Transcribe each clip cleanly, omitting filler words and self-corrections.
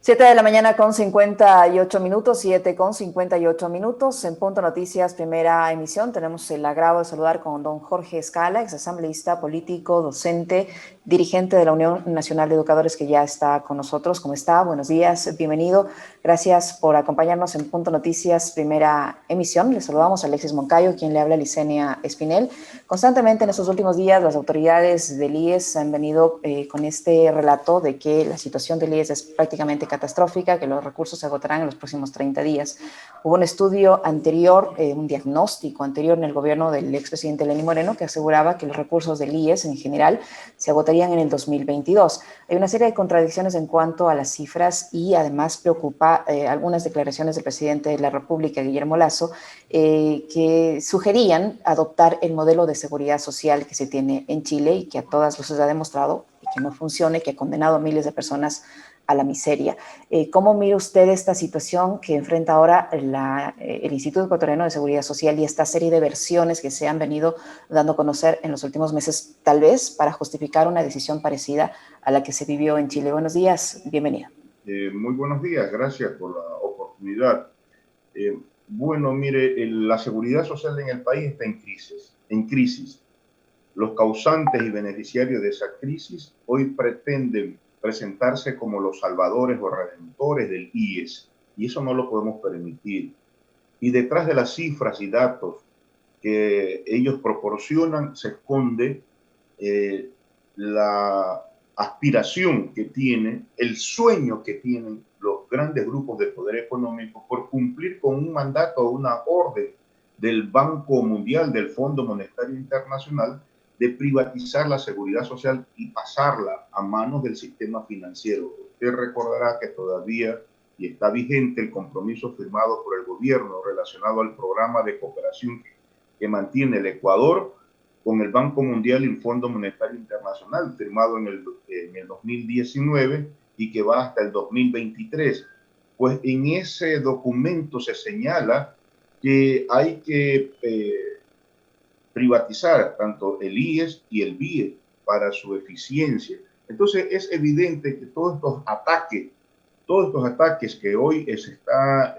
7 de la mañana con 58 minutos, 7 con 58 minutos. En Punto Noticias, primera emisión, tenemos el agrado de saludar con don Jorge Escala, exasambleísta, político, docente, dirigente de la Unión Nacional de Educadores, que ya está con nosotros. ¿Cómo está? Buenos días, bienvenido. Gracias por acompañarnos en Punto Noticias, primera emisión. Le saludamos a Alexis Moncayo, quien le habla a Licenia Espinel. Constantemente en estos últimos días las autoridades del IES han venido con este relato de que la situación del IES es prácticamente catastrófica, que los recursos se agotarán en los próximos 30 días. Hubo un estudio anterior, un diagnóstico anterior en el gobierno del expresidente Lenín Moreno que aseguraba que los recursos del IES en general se agotarían en el 2022. Hay una serie de contradicciones en cuanto a las cifras y además preocupa algunas declaraciones del presidente de la República, Guillermo Lasso, que sugerían adoptar el modelo de seguridad social que se tiene en Chile y que a todas luces ha demostrado que no funcione, que ha condenado a miles de personas a la miseria. ¿Cómo mira usted esta situación que enfrenta ahora el Instituto Ecuatoriano de Seguridad Social y esta serie de versiones que se han venido dando a conocer en los últimos meses, tal vez para justificar una decisión parecida a la que se vivió en Chile? Buenos días, bienvenido. Muy buenos días, gracias por la oportunidad. Bueno, mire, la seguridad social en el país está en crisis. Los causantes y beneficiarios de esa crisis hoy pretenden presentarse como los salvadores o redentores del IES, y eso no lo podemos permitir. Y detrás de las cifras y datos que ellos proporcionan se esconde la aspiración que tiene, el sueño que tienen los grandes grupos de poder económico por cumplir con un mandato o una orden del Banco Mundial, del Fondo Monetario Internacional, de privatizar la seguridad social y pasarla a manos del sistema financiero. Usted recordará que todavía y está vigente el compromiso firmado por el gobierno relacionado al programa de cooperación que mantiene el Ecuador con el Banco Mundial y el Fondo Monetario Internacional, firmado en el 2019 y que va hasta el 2023. Pues en ese documento se señala que hay que privatizar tanto el IES y el BIE para su eficiencia. Entonces es evidente que todos estos ataques que hoy se está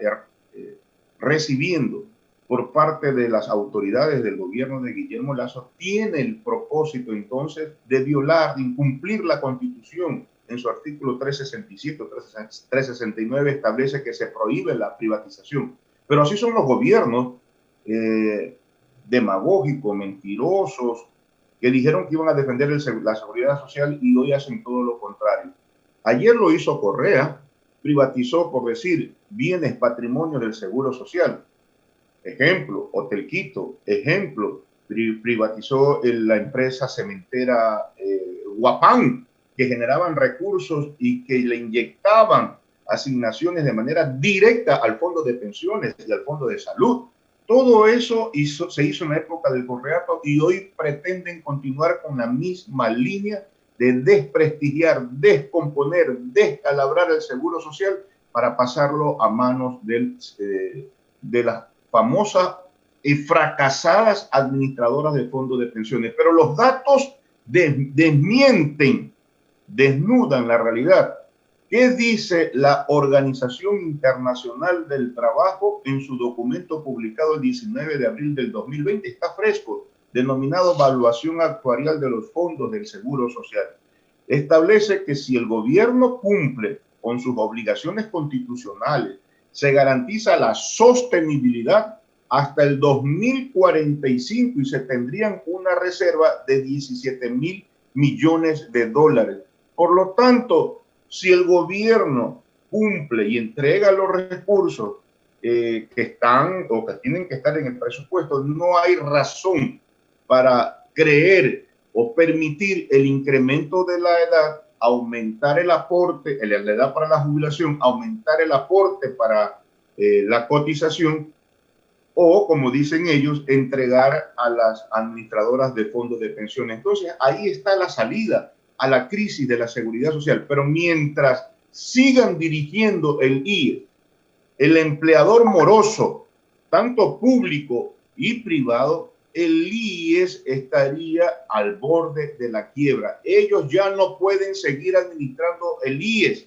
recibiendo por parte de las autoridades del gobierno de Guillermo Lasso, tiene el propósito entonces de violar, de incumplir la Constitución. En su artículo 367 o 369 establece que se prohíbe la privatización. Pero así son los gobiernos demagógicos, mentirosos, que dijeron que iban a defender la seguridad social y hoy hacen todo lo contrario. Ayer lo hizo Correa, privatizó, por decir, bienes, patrimonio del Seguro Social. Ejemplo, Hotel Quito. Ejemplo, privatizó la empresa cementera Huapán, que generaban recursos y que le inyectaban asignaciones de manera directa al fondo de pensiones y al fondo de salud. Todo eso se hizo en la época del Correato y hoy pretenden continuar con la misma línea de desprestigiar, descomponer, descalabrar el Seguro Social para pasarlo a manos de las famosas y fracasadas administradoras de fondos de pensiones. Pero los datos desmienten, desnudan la realidad. ¿Qué dice la Organización Internacional del Trabajo en su documento publicado el 19 de abril del 2020? Está fresco, denominado Evaluación Actuarial de los Fondos del Seguro Social. Establece que si el gobierno cumple con sus obligaciones constitucionales, se garantiza la sostenibilidad hasta el 2045 y se tendrían una reserva de 17,000 millones de dólares. Por lo tanto, si el gobierno cumple y entrega los recursos que están o que tienen que estar en el presupuesto, no hay razón para creer o permitir el incremento de la edad, aumentar el aporte, la edad para la jubilación, aumentar el aporte para la cotización o, como dicen ellos, entregar a las administradoras de fondos de pensiones. Entonces, ahí está la salida a la crisis de la seguridad social. Pero mientras sigan dirigiendo el IES, el empleador moroso, tanto público y privado, el IES estaría al borde de la quiebra. Ellos ya no pueden seguir administrando el IES.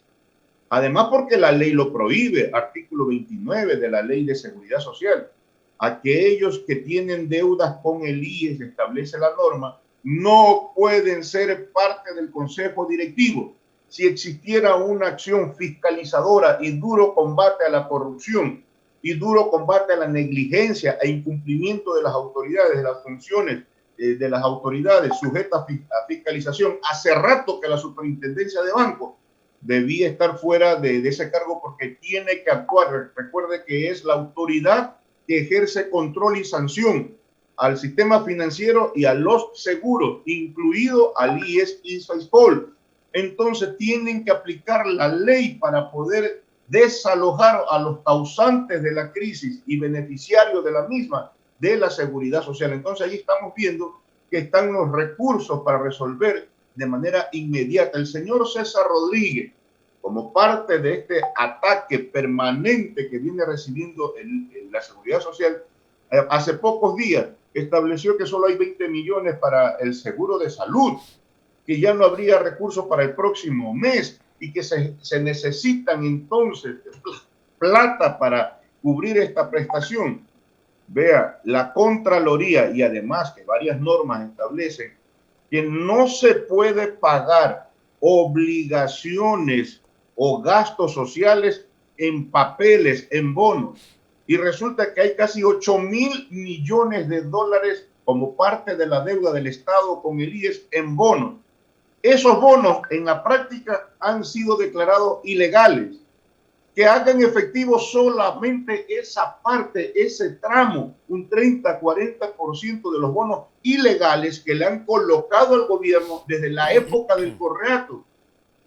Además, porque la ley lo prohíbe, artículo 29 de la Ley de Seguridad Social. Aquellos que tienen deudas con el IES, establece la norma, no pueden ser parte del consejo directivo. Si existiera una acción fiscalizadora y duro combate a la corrupción y duro combate a la negligencia e incumplimiento de las autoridades, de las funciones de las autoridades sujetas a fiscalización, hace rato que la superintendencia de banco debía estar fuera de ese cargo, porque tiene que actuar. Recuerde que es la autoridad que ejerce control y sanción al sistema financiero y a los seguros, incluido al IES y SAISPOL. Entonces tienen que aplicar la ley para poder desalojar a los causantes de la crisis y beneficiarios de la misma de la seguridad social. Entonces ahí estamos viendo que están los recursos para resolver de manera inmediata. El señor César Rodríguez, como parte de este ataque permanente que viene recibiendo la seguridad social, hace pocos días estableció que solo hay 20 millones para el seguro de salud, que ya no habría recursos para el próximo mes y que se necesitan entonces plata para cubrir esta prestación. Vea, la Contraloría, y además que varias normas establecen que no se puede pagar obligaciones o gastos sociales en papeles, en bonos. Y resulta que hay casi 8.000 millones de dólares como parte de la deuda del Estado con el IES en bonos. Esos bonos en la práctica han sido declarados ilegales. Que hagan efectivo solamente esa parte, ese tramo, un 30-40% de los bonos ilegales que le han colocado al gobierno desde la época del Correato,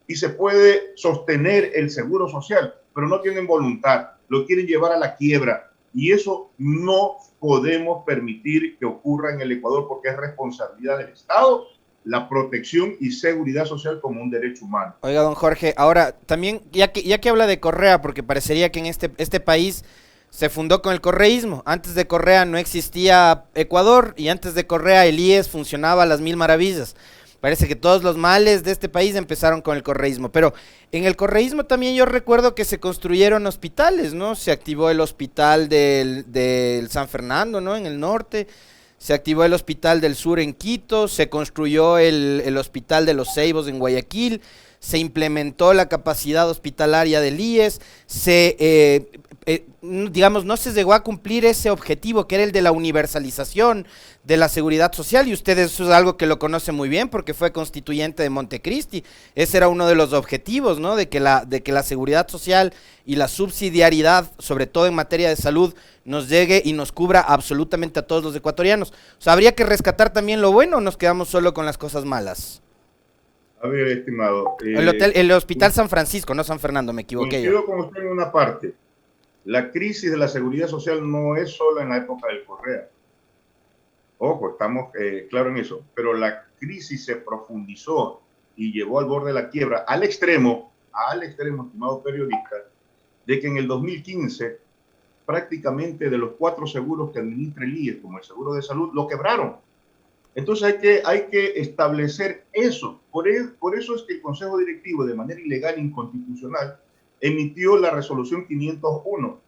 y se puede sostener el seguro social, pero no tienen voluntad, lo quieren llevar a la quiebra, y eso no podemos permitir que ocurra en el Ecuador, porque es responsabilidad del Estado la protección y seguridad social como un derecho humano. Oiga, don Jorge, ahora también, ya que habla de Correa, porque parecería que en este país se fundó con el correísmo. Antes de Correa no existía Ecuador, y antes de Correa el IES funcionaba a las mil maravillas. Parece que todos los males de este país empezaron con el correísmo, pero en el correísmo también yo recuerdo que se construyeron hospitales, ¿no? Se activó el hospital del San Fernando, ¿no? En el norte. Se activó el Hospital del Sur en Quito, se construyó el Hospital de los Ceibos en Guayaquil, se implementó la capacidad hospitalaria del IES, digamos, no se llegó a cumplir ese objetivo que era el de la universalización de la seguridad social, y usted eso es algo que lo conoce muy bien porque fue constituyente de Montecristi. Ese era uno de los objetivos, ¿no? De que la seguridad social y la subsidiariedad, sobre todo en materia de salud, nos llegue y nos cubra absolutamente a todos los ecuatorianos. O sea, habría que rescatar también lo bueno, o nos quedamos solo con las cosas malas. A ver, estimado. El Hospital San Francisco, no San Fernando, me equivoqué yo. Coincido con usted en una parte. La crisis de la seguridad social no es solo en la época del Correa. Ojo, estamos claros en eso. Pero la crisis se profundizó y llevó al borde de la quiebra, al extremo, estimado periodista, de que en el 2015 prácticamente de los 4 seguros que administra el IES, como el seguro de salud, lo quebraron. Entonces hay que establecer eso. Por eso es que el Consejo Directivo, de manera ilegal e inconstitucional, emitió la resolución 501,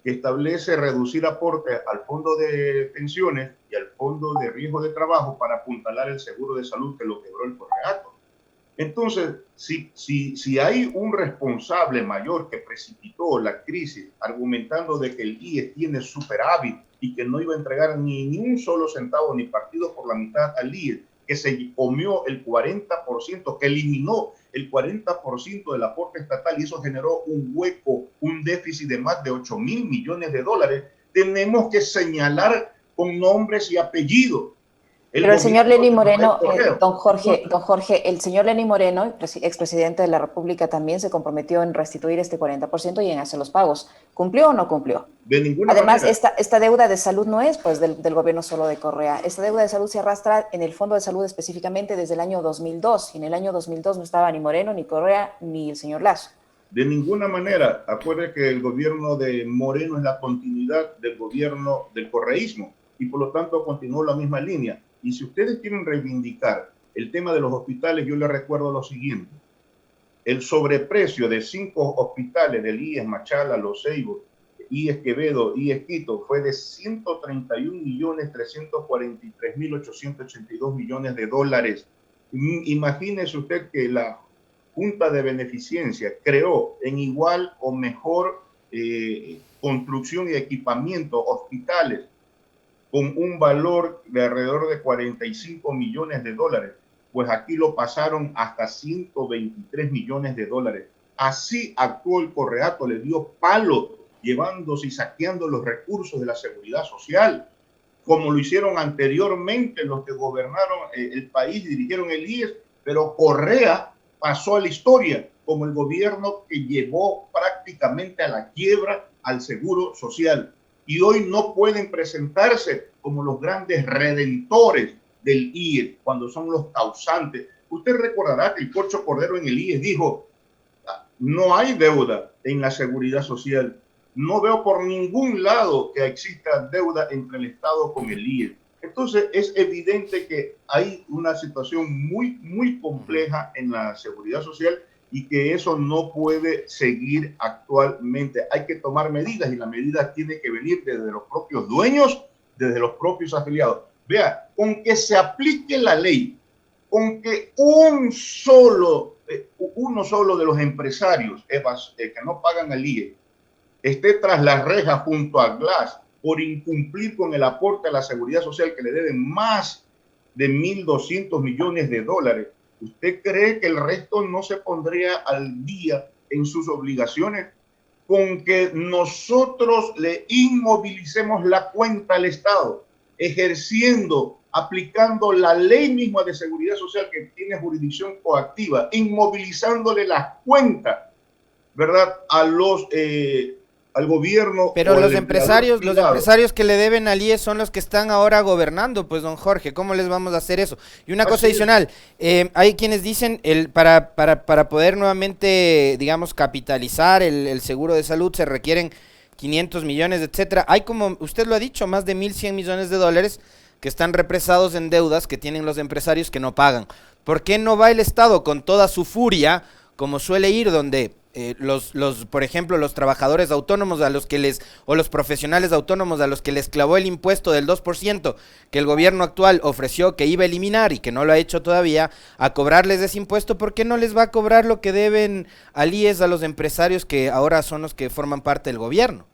que establece reducir aportes al fondo de pensiones y al fondo de riesgo de trabajo para apuntalar el seguro de salud que lo quebró el Correato. Entonces, si hay un responsable mayor que precipitó la crisis argumentando de que el IES tiene superávit y que no iba a entregar ni un solo centavo ni partido por la mitad al IES, que se comió el 40%, que eliminó el 40% del aporte estatal, y eso generó un hueco, un déficit de más de 8.000 millones de dólares, tenemos que señalar con nombres y apellidos. Pero el señor Lenín Moreno, don Jorge, el señor Lenín Moreno, expresidente de la República, también se comprometió en restituir este 40% y en hacer los pagos. ¿Cumplió o no cumplió? De ninguna Además, manera. Esta deuda de salud no es pues del gobierno solo de Correa. Esta deuda de salud se arrastra en el Fondo de Salud específicamente desde el año 2002. Y en el año 2002 no estaba ni Moreno, ni Correa, ni el señor Lasso. De ninguna manera. Acuerde que el gobierno de Moreno es la continuidad del gobierno del correísmo y por lo tanto continuó la misma línea. Y si ustedes quieren reivindicar el tema de los hospitales, yo les recuerdo lo siguiente. el sobreprecio de 5 hospitales del IES Machala, Los Ceibos, IES Quevedo, IES Quito, fue de 131.343.882 millones de dólares. Imagínese usted que la Junta de Beneficencia creó en igual o mejor construcción y equipamiento hospitales con un valor de alrededor de 45 millones de dólares. Pues aquí lo pasaron hasta 123 millones de dólares. Así actuó el Correato, le dio palo, llevándose y saqueando los recursos de la seguridad social, como lo hicieron anteriormente los que gobernaron el país, dirigieron el IES, pero Correa pasó a la historia como el gobierno que llevó prácticamente a la quiebra al seguro social. Y hoy no pueden presentarse como los grandes redentores del IES cuando son los causantes. Usted recordará que el Corcho Cordero en el IES dijo: no hay deuda en la seguridad social. No veo por ningún lado que exista deuda entre el Estado con el IES. Entonces es evidente que hay una situación muy compleja en la seguridad social y que eso no puede seguir actualmente. Hay que tomar medidas y la medida tiene que venir desde los propios dueños, desde los propios afiliados. Vea, con que se aplique la ley, con que uno solo de los empresarios que no pagan al IES esté tras las rejas junto a Glass por incumplir con el aporte a la seguridad social que le deben más de 1.200 millones de dólares, ¿usted cree que el resto no se pondría al día en sus obligaciones? Con que nosotros le inmovilicemos la cuenta al Estado, ejerciendo, aplicando la ley misma de seguridad social que tiene jurisdicción coactiva, inmovilizándole las cuentas, ¿verdad?, al gobierno. Pero los empresarios que le deben al IES son los que están ahora gobernando, pues, don Jorge, ¿cómo les vamos a hacer eso? Y una cosa adicional, hay quienes dicen, para poder nuevamente, digamos, capitalizar el seguro de salud se requieren 500 millones, etcétera. Hay, como usted lo ha dicho, más de 1.100 millones de dólares que están represados en deudas que tienen los empresarios que no pagan. ¿Por qué no va el Estado con toda su furia, como suele ir, donde por ejemplo, los trabajadores autónomos o los profesionales autónomos a los que les clavó el impuesto del 2% que el gobierno actual ofreció que iba a eliminar y que no lo ha hecho todavía, a cobrarles ese impuesto? ¿Por qué no les va a cobrar lo que deben al IES a los empresarios que ahora son los que forman parte del gobierno?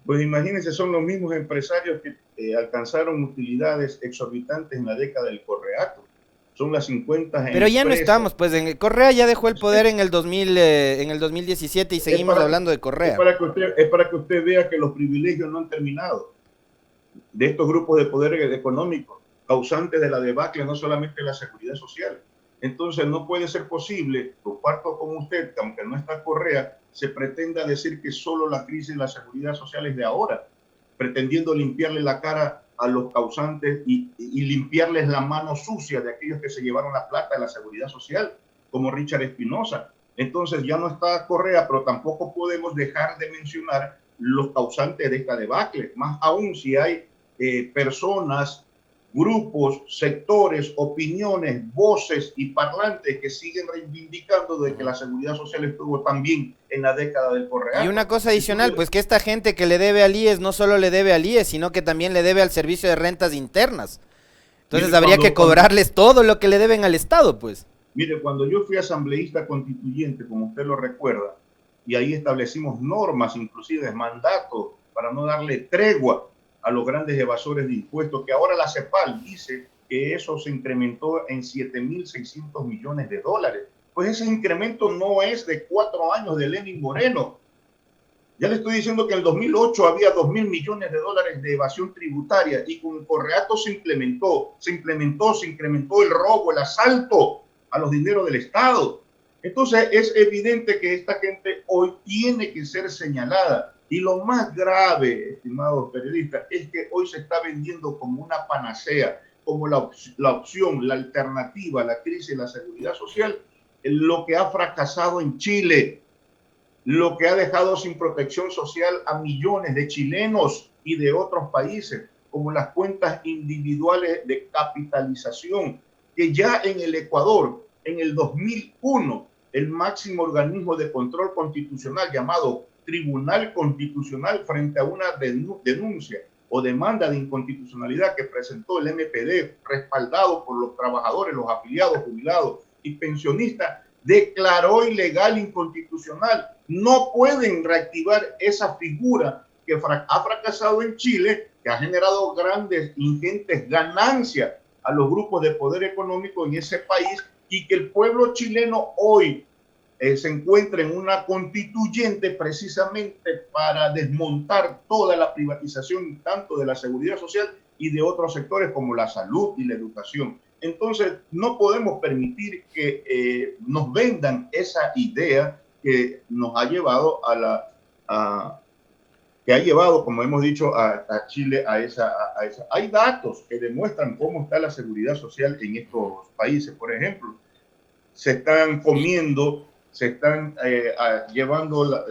Pues imagínense, son los mismos empresarios que alcanzaron utilidades exorbitantes en la década del Correato. Son las 50 Pero ya no estamos, pues Correa ya dejó el poder en el 2017 y seguimos hablando de Correa. Es para que usted vea que los privilegios no han terminado de estos grupos de poder económico, causantes de la debacle no solamente de la seguridad social. Entonces no puede ser posible, comparto con usted, que aunque no está Correa, se pretenda decir que solo la crisis de la seguridad social es de ahora, pretendiendo limpiarle la cara a los causantes y limpiarles la mano sucia de aquellos que se llevaron la plata de la seguridad social, como Richard Espinosa. Entonces ya no está Correa, pero tampoco podemos dejar de mencionar los causantes de esta debacle, más aún si hay personas, grupos, sectores, opiniones, voces y parlantes que siguen reivindicando de que la seguridad social estuvo también en la década del Correa. Y una cosa adicional, pues que esta gente que le debe al IES no solo le debe al IES, sino que también le debe al Servicio de Rentas Internas. Entonces habría que cobrarles todo lo que le deben al Estado, pues. Mire, cuando yo fui asambleísta constituyente, como usted lo recuerda, y ahí establecimos normas, inclusive mandatos, para no darle tregua a los grandes evasores de impuestos, que ahora la CEPAL dice que eso se incrementó en 7.600 millones de dólares. Pues ese incremento no es de 4 años de Lenín Moreno. Ya le estoy diciendo que en el 2008 había 2.000 millones de dólares de evasión tributaria y con el Correato se incrementó el robo, el asalto a los dineros del Estado. Entonces es evidente que esta gente hoy tiene que ser señalada. Y lo más grave, estimados periodistas, es que hoy se está vendiendo como una panacea, como la opción, la alternativa a la crisis de la seguridad social, lo que ha fracasado en Chile, lo que ha dejado sin protección social a millones de chilenos y de otros países, como las cuentas individuales de capitalización, que ya en el Ecuador, en el 2001, el máximo organismo de control constitucional llamado Tribunal Constitucional frente a una denuncia o demanda de inconstitucionalidad que presentó el MPD, respaldado por los trabajadores, los afiliados, jubilados y pensionistas, declaró ilegal, inconstitucional. No pueden reactivar esa figura que ha fracasado en Chile, que ha generado grandes, ingentes ganancias a los grupos de poder económico en ese país, y que el pueblo chileno hoy se encuentra en una constituyente precisamente para desmontar toda la privatización, tanto de la seguridad social y de otros sectores como la salud y la educación. Entonces, no podemos permitir que nos vendan esa idea que nos ha llevado que ha llevado, como hemos dicho, a Chile a esa. Hay datos que demuestran cómo está la seguridad social en estos países. Por ejemplo, se están comiendo, se están llevando,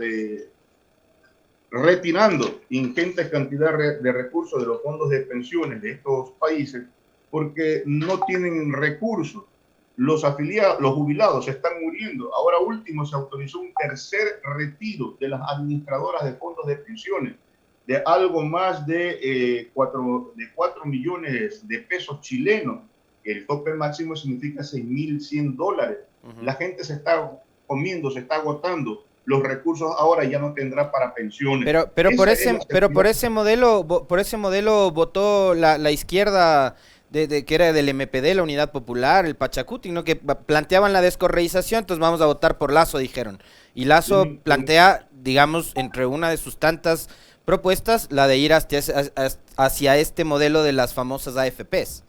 retirando ingentes cantidades de recursos de los fondos de pensiones de estos países porque no tienen recursos. Los afiliados, los jubilados se están muriendo. Ahora último se autorizó un tercer retiro de las administradoras de fondos de pensiones de algo más de 4 millones de pesos chilenos. El tope máximo significa $6.100. La gente se está comiendo, se está agotando. Los recursos ahora ya no tendrá para pensiones. Pero por ese modelo votó la izquierda que era del MPD, la Unidad Popular, el Pachacuti, ¿no? Que planteaban la descorreización, entonces vamos a votar por Lazo, dijeron. Y Lazo plantea, digamos, entre una de sus tantas propuestas, la de ir hacia este modelo de las famosas AFPs.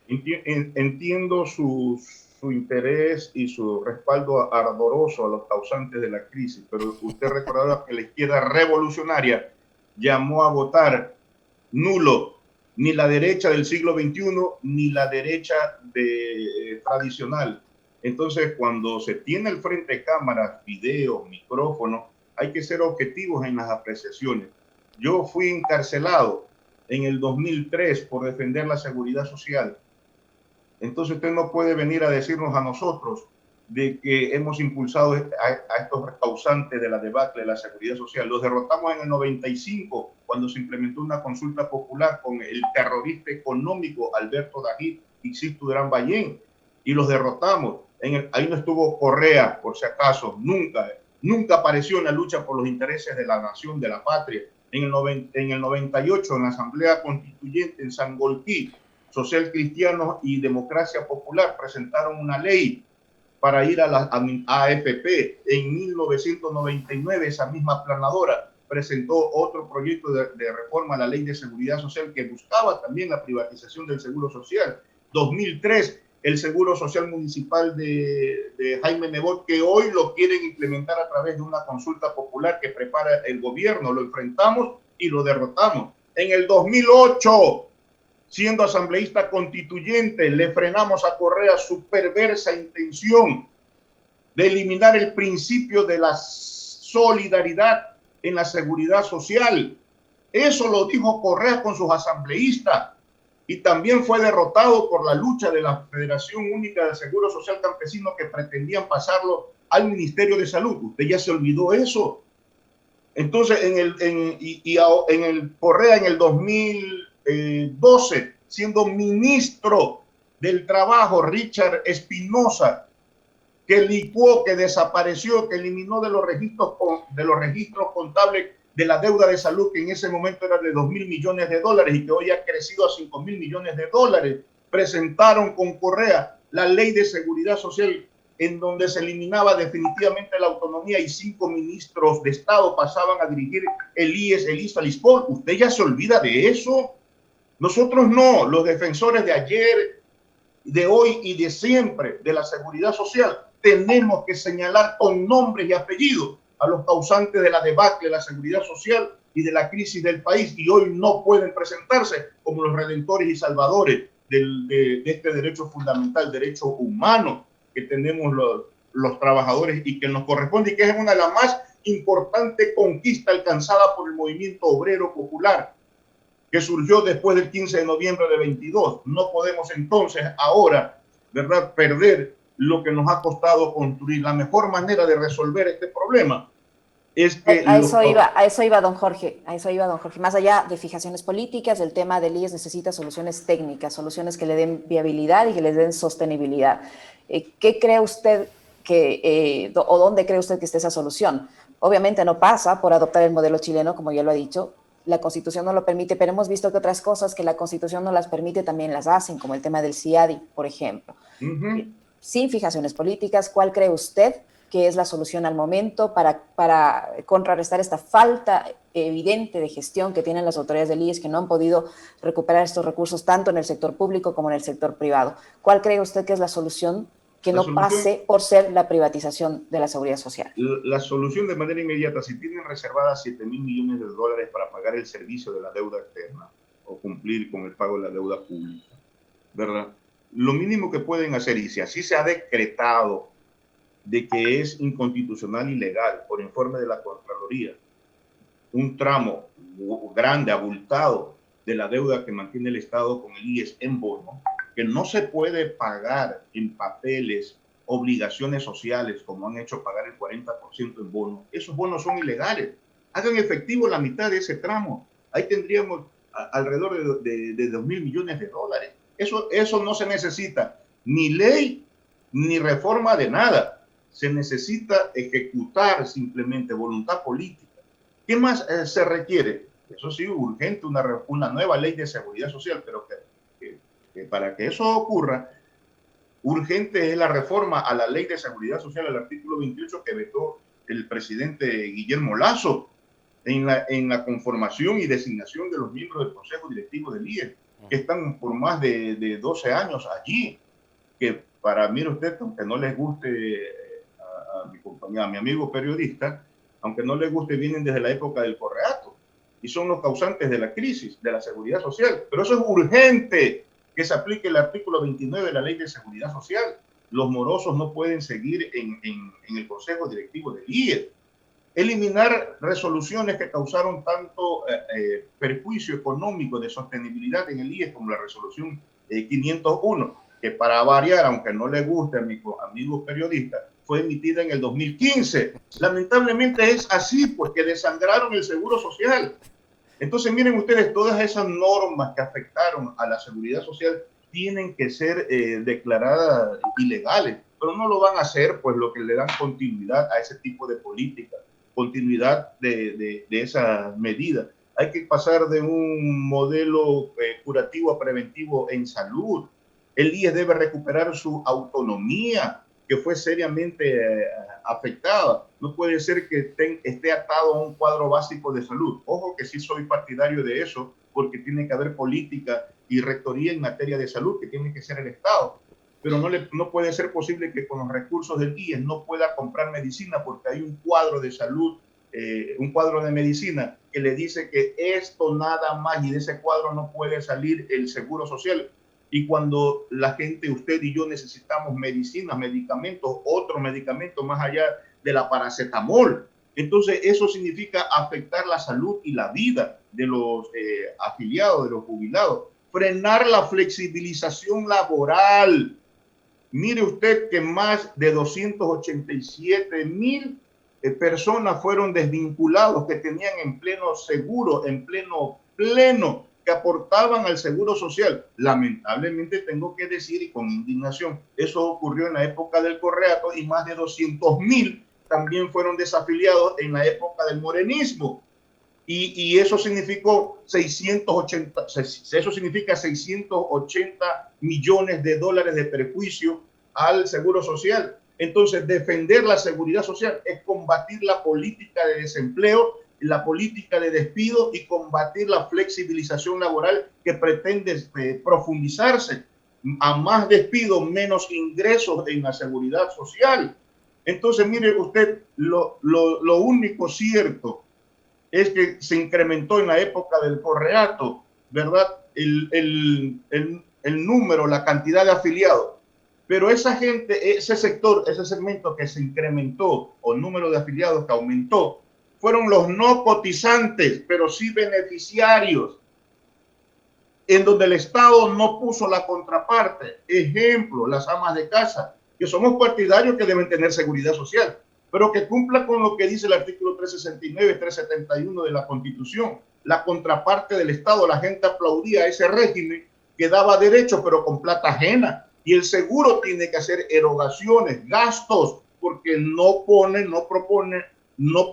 Entiendo su interés y su respaldo ardoroso a los causantes de la crisis, pero usted recordará que la izquierda revolucionaria llamó a votar nulo ni la derecha del siglo XXI ni la derecha tradicional. Entonces, cuando se tiene al frente cámaras, videos, micrófonos, hay que ser objetivos en las apreciaciones. Yo fui encarcelado en el 2003 por defender la seguridad social. Entonces usted no puede venir a decirnos a nosotros de que hemos impulsado a estos causantes de la debacle de la seguridad social. Los derrotamos en el 95 cuando se implementó una consulta popular con el terrorista económico Alberto David y Sixto Durán Ballén, y los derrotamos. Ahí no estuvo Correa, por si acaso, nunca apareció en la lucha por los intereses de la nación, de la patria. En el 98, en la Asamblea Constituyente en Sangolquí, Social Cristianos y Democracia Popular presentaron una ley para ir a la AFP. En 1999, esa misma planadora presentó otro proyecto de reforma a la Ley de Seguridad Social que buscaba también la privatización del Seguro Social. 2003, el Seguro Social Municipal de Jaime Nebot, que hoy lo quieren implementar a través de una consulta popular que prepara el gobierno. Lo enfrentamos y lo derrotamos. En el 2008, siendo asambleísta constituyente, le frenamos a Correa su perversa intención de eliminar el principio de la solidaridad en la seguridad social. Eso lo dijo Correa con sus asambleístas y también fue derrotado por la lucha de la Federación Única del Seguro Social Campesino, que pretendían pasarlo al Ministerio de Salud. Usted ya se olvidó eso. Entonces, en el Correa en el 2012, siendo ministro del Trabajo, Richard Espinosa, que licuó, que desapareció, que eliminó de los registros contables de la deuda de salud, que en ese momento era de $2.000 millones y que hoy ha crecido a $5.000 millones, presentaron con Correa la Ley de Seguridad Social, en donde se eliminaba definitivamente la autonomía y 5 ministros de Estado pasaban a dirigir el IES, el ISA, el ISPOL. ¿Usted ya se olvida de eso? Nosotros no, los defensores de ayer, de hoy y de siempre de la seguridad social, tenemos que señalar con nombres y apellidos a los causantes de la debacle de la seguridad social y de la crisis del país, y hoy no pueden presentarse como los redentores y salvadores de este derecho fundamental, derecho humano que tenemos los trabajadores y que nos corresponde, y que es una de las más importantes conquistas alcanzadas por el movimiento obrero popular que surgió después del 15 de noviembre de 22. No podemos entonces ahora, ¿verdad?, perder lo que nos ha costado construir. La mejor manera de resolver este problema es que... A eso iba, don Jorge, Más allá de fijaciones políticas, el tema del IES necesita soluciones técnicas, soluciones que le den viabilidad y que le den sostenibilidad. ¿Qué cree usted o dónde cree usted que esté esa solución? Obviamente no pasa por adoptar el modelo chileno, como ya lo ha dicho. La Constitución no lo permite, pero hemos visto que otras cosas que la Constitución no las permite también las hacen, como el tema del CIADI, por ejemplo. Sin fijaciones políticas, ¿cuál cree usted que es la solución al momento para contrarrestar esta falta evidente de gestión que tienen las autoridades del IES, que no han podido recuperar estos recursos tanto en el sector público como en el sector privado? ¿Cuál cree usted que es la solución que no pase por ser la privatización de la seguridad social? La solución de manera inmediata, si tienen reservadas 7.000 millones de dólares para pagar el servicio de la deuda externa o cumplir con el pago de la deuda pública, ¿verdad? Lo mínimo que pueden hacer, y si así se ha decretado de que es inconstitucional y ilegal por informe de la Contraloría, un tramo grande, abultado de la deuda que mantiene el Estado con el IES en bono, que no se puede pagar en papeles obligaciones sociales como han hecho pagar el 40% en bonos. Esos bonos son ilegales. Hagan efectivo la mitad de ese tramo. Ahí tendríamos alrededor de 2.000 millones de dólares. Eso no se necesita ni ley ni reforma de nada. Se necesita ejecutar simplemente voluntad política. ¿Qué más se requiere? Eso sí, urgente, una nueva ley de seguridad social, pero que para que eso ocurra, urgente es la reforma a la ley de seguridad social, al artículo 28 que vetó el presidente Guillermo Lasso en la conformación y designación de los miembros del Consejo Directivo del IES, que están por más de 12 años allí, que para mí, usted, aunque no les guste a mi amigo periodista, aunque no les guste, vienen desde la época del Correato y son los causantes de la crisis de la seguridad social. Pero eso es urgente, que se aplique el artículo 29 de la Ley de Seguridad Social. Los morosos no pueden seguir en el Consejo Directivo del IES. Eliminar resoluciones que causaron tanto perjuicio económico de sostenibilidad en el IES como la resolución 501, que para variar, aunque no le guste a mi amigo periodista, fue emitida en el 2015. Lamentablemente es así, pues que desangraron el seguro social. Entonces, miren ustedes, todas esas normas que afectaron a la seguridad social tienen que ser declaradas ilegales, pero no lo van a hacer, pues lo que le dan continuidad a ese tipo de política, continuidad de esas medidas. Hay que pasar de un modelo curativo a preventivo en salud. El IES debe recuperar su autonomía, que fue seriamente afectada. No puede ser que esté atado a un cuadro básico de salud. Ojo que sí soy partidario de eso, porque tiene que haber política y rectoría en materia de salud, que tiene que ser el Estado. Pero no puede ser posible que con los recursos del IES no pueda comprar medicina, porque hay un cuadro de salud, un cuadro de medicina que le dice que esto nada más, y de ese cuadro no puede salir el seguro social. Y cuando la gente, usted y yo, necesitamos medicinas, medicamentos, otros medicamentos más allá de la paracetamol, entonces eso significa afectar la salud y la vida de los afiliados, de los jubilados. Frenar la flexibilización laboral. Mire usted que más de 287,000 personas fueron desvinculados, que tenían en pleno seguro, en pleno, que aportaban al seguro social. Lamentablemente tengo que decir, y con indignación, eso ocurrió en la época del Correato, y más de 200,000 también fueron desafiliados en la época del morenismo. Y eso significó 680 millones de dólares de perjuicio al seguro social. Entonces, defender la seguridad social es combatir la política de desempleo, la política de despido, y combatir la flexibilización laboral que pretende profundizarse a más despido, menos ingresos en la seguridad social. Entonces, mire usted, lo único cierto es que se incrementó en la época del Correato, ¿verdad? El número, la cantidad de afiliados. Pero esa gente, ese sector, ese segmento que se incrementó, o el número de afiliados que aumentó, fueron los no cotizantes, pero sí beneficiarios, en donde el Estado no puso la contraparte. Ejemplo, las amas de casa. que somos partidarios que deben tener seguridad social, pero que cumpla con lo que dice el artículo 369, 371 de la Constitución. La contraparte del Estado, la gente aplaudía a ese régimen que daba derechos, pero con plata ajena. Y el seguro tiene que hacer erogaciones, gastos, porque no pone, no propone, no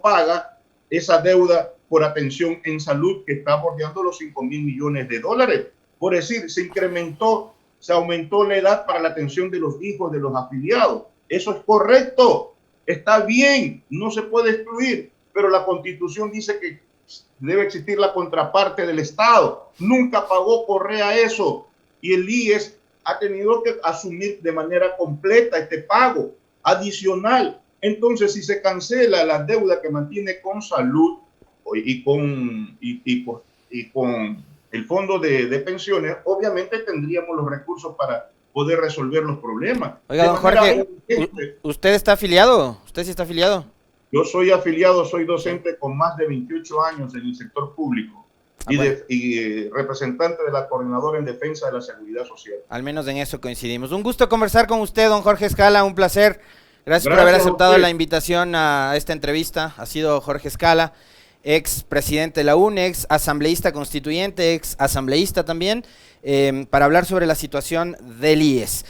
paga esa deuda por atención en salud que está bordeando los 5.000 millones de dólares. Por decir, se aumentó la edad para la atención de los hijos de los afiliados. Eso es correcto, está bien, no se puede excluir, pero la Constitución dice que debe existir la contraparte del Estado. Nunca pagó Correa eso, y el IES ha tenido que asumir de manera completa este pago adicional. Entonces, si se cancela la deuda que mantiene con salud y con el fondo de pensiones, obviamente tendríamos los recursos para poder resolver los problemas. Oiga, don Jorge, ¿usted está afiliado? ¿Usted sí está afiliado? Yo soy afiliado, soy docente con más de 28 años en el sector público y representante de la Coordinadora en Defensa de la Seguridad Social. Al menos en eso coincidimos. Un gusto conversar con usted, don Jorge Escala, un placer. Gracias por haber aceptado la invitación a esta entrevista. Ha sido Jorge Escala, ex presidente de la UNE, ex asambleísta constituyente, ex asambleísta también, para hablar sobre la situación del IES.